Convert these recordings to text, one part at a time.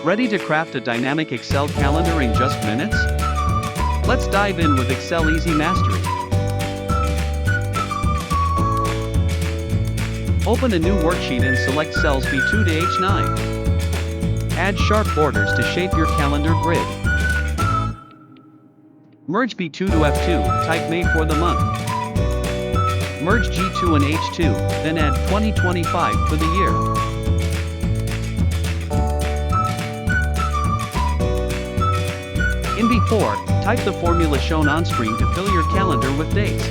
Ready to craft a dynamic Excel calendar in just minutes? Let's dive in with Excel Easy Mastery. Open a new worksheet and select cells B2 to H9. Add sharp borders to shape your calendar grid. Merge B2 to F2, type May for the month. Merge G2 and H2, then add 2025 for the year. In B4, type the formula shown on screen to fill your calendar with dates.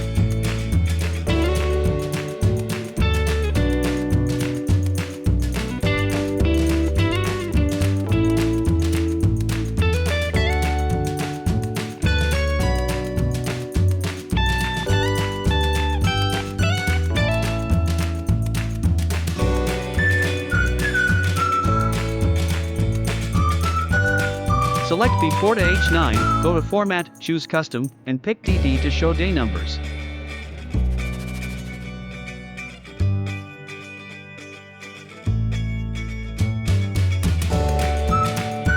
Select B4 to H9, go to Format, choose Custom, and pick DD to show day numbers.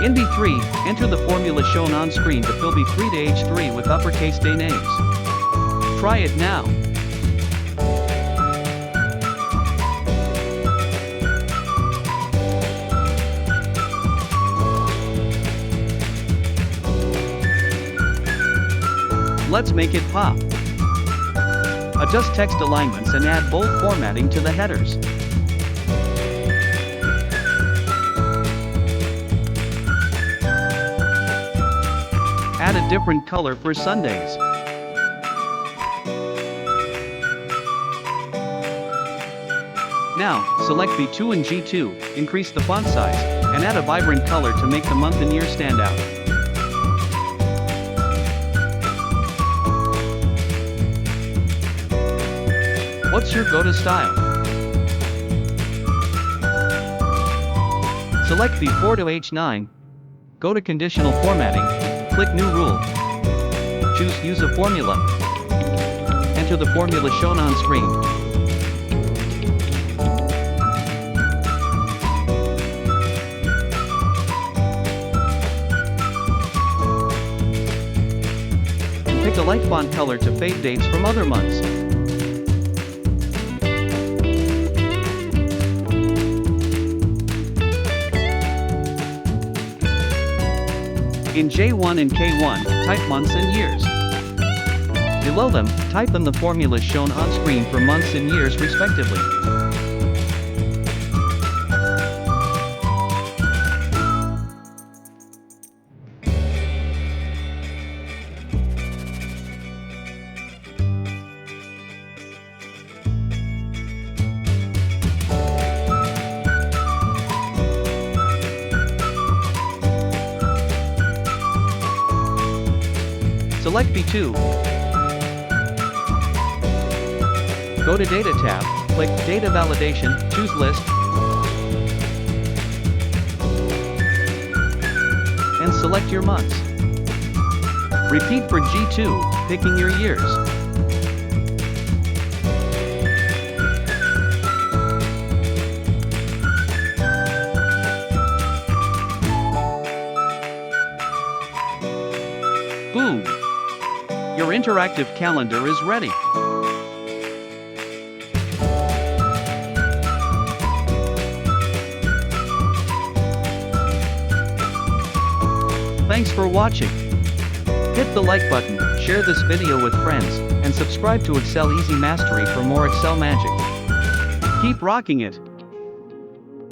In B3, enter the formula shown on screen to fill B3 to H3 with uppercase day names. Try it now. Let's make it pop. Adjust text alignments and add bold formatting to the headers. Add a different color for Sundays. Now, select B2 and G2, increase the font size, and add a vibrant color to make the month and year stand out. What's your go-to style? Select B4 to H9. Go to Conditional Formatting. Click New Rule. Choose Use a Formula. Enter the formula shown on screen. And pick a light font color to fade dates from other months. In J1 and K1, type months and years. Below them, type in the formulas shown on screen for months and years respectively. Select B2. Go to Data tab, click Data Validation, choose List, and select your months. Repeat for G2, picking your years. Boom! Your interactive calendar is ready. Thanks for watching. Hit the like button, share this video with friends, and subscribe to Excel Easy Mastery for more Excel magic. Keep rocking it!